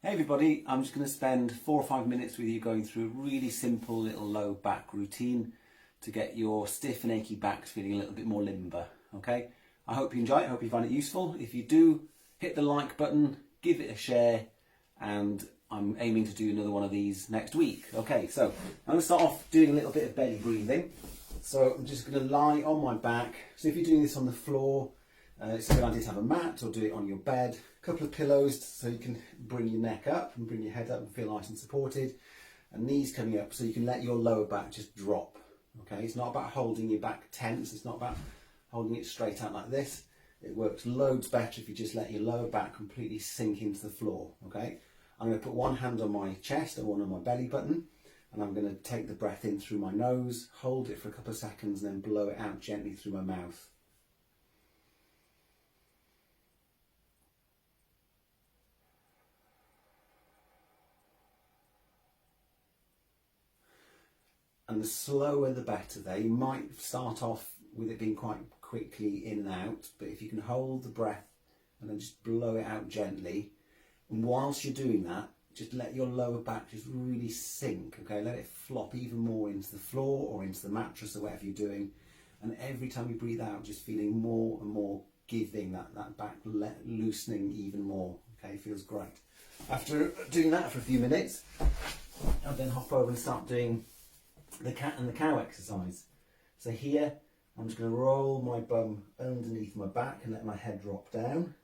Hey everybody, I'm just going to spend 4 or 5 minutes with you going through a really simple little low back routine to get your stiff and achy backs feeling a little bit more limber, okay? I hope you enjoy it, I hope you find it useful. If you do, hit the like button, give it a share, and I'm aiming to do another one of these next week. Okay, so I'm going to start off doing a little bit of belly breathing. So I'm just going to lie on my back. So if you're doing this on the floor, it's a good idea to have a mat or do it on your bed. A couple of pillows so you can bring your neck up and bring your head up and feel nice and supported. And knees coming up so you can let your lower back just drop. Okay, it's not about holding your back tense. It's not about holding it straight out like this. It works loads better if you just let your lower back completely sink into the floor. Okay, I'm going to put one hand on my chest and one on my belly button. And I'm going to take the breath in through my nose, hold it for a couple of seconds, and then blow it out gently through my mouth. And the slower the better there. You might start off with it being quite quickly in and out, but if you can hold the breath and then just blow it out gently, and whilst you're doing that, just let your lower back just really sink, okay? Let it flop even more into the floor or into the mattress or whatever you're doing. And every time you breathe out, just feeling more and more giving, that back loosening even more, okay? Feels great. After doing that for a few minutes, I'll then hop over and start doing the cat and the cow exercise. So here, I'm just going to roll my bum underneath my back and let my head drop down.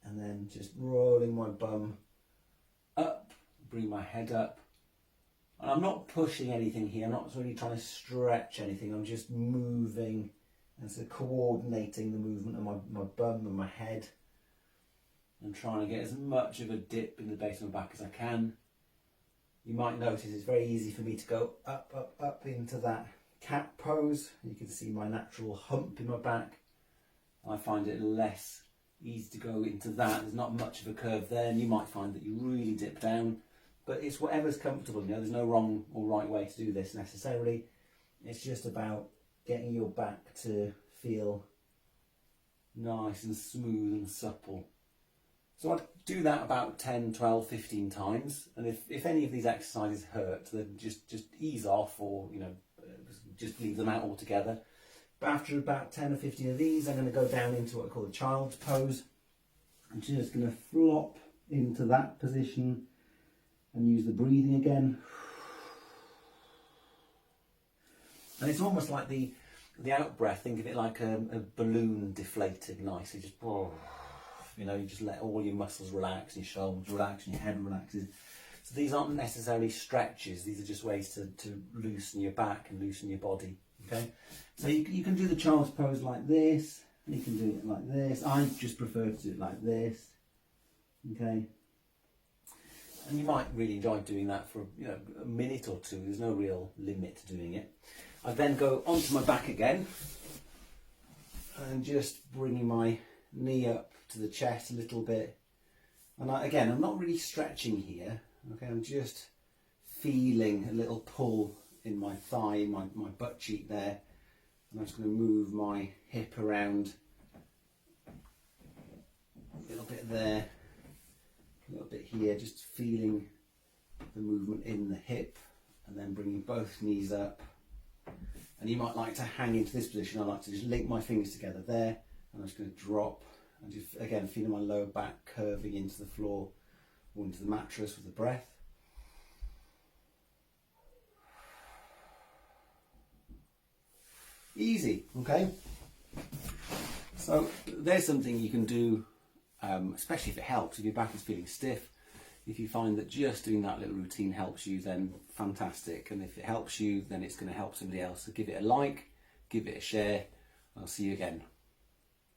And then just rolling my bum up, bring my head up. And I'm not pushing anything here, I'm not really trying to stretch anything, I'm just moving and sort of coordinating the movement of my bum and my head and trying to get as much of a dip in the base of my back as I can. You might notice it's very easy for me to go up, up, up into that cat pose. You can see my natural hump in my back. I find it less easy to go into that. There's not much of a curve there, and you might find that you really dip down. But it's whatever's comfortable, you know, there's no wrong or right way to do this necessarily. It's just about getting your back to feel nice and smooth and supple. So I'd do that about 10, 12, 15 times. And if any of these exercises hurt, then just ease off or, you know, just leave them out altogether. But after about 10 or 15 of these, I'm going to go down into what I call a child's pose. I'm just going to flop into that position and use the breathing again. And it's almost like the out breath. Think of it like a balloon deflating nicely. Just, you know, you just let all your muscles relax, your shoulders relax, and your head relaxes. So these aren't necessarily stretches. These are just ways to loosen your back and loosen your body. Okay, so you can do the child's pose like this, and you can do it like this. I just prefer to do it like this. Okay, and you might really enjoy doing that for, you know, a minute or two. There's no real limit to doing it. I then go onto my back again and just bringing my knee up to the chest a little bit. And again, I'm not really stretching here. Okay, I'm just feeling a little pull in my thigh, my butt cheek there. And I'm just going to move my hip around a little bit there, a little bit here, just feeling the movement in the hip, and then bringing both knees up. And you might like to hang into this position. I like to just link my fingers together there, and I'm just going to drop, and just again feeling my lower back curving into the floor or into the mattress with the breath. Easy, okay? So there's something you can do, especially if it helps. If your back is feeling stiff, if you find that just doing that little routine helps you, then fantastic. And if it helps you, then it's going to help somebody else. So give it a like, give it a share. I'll see you again.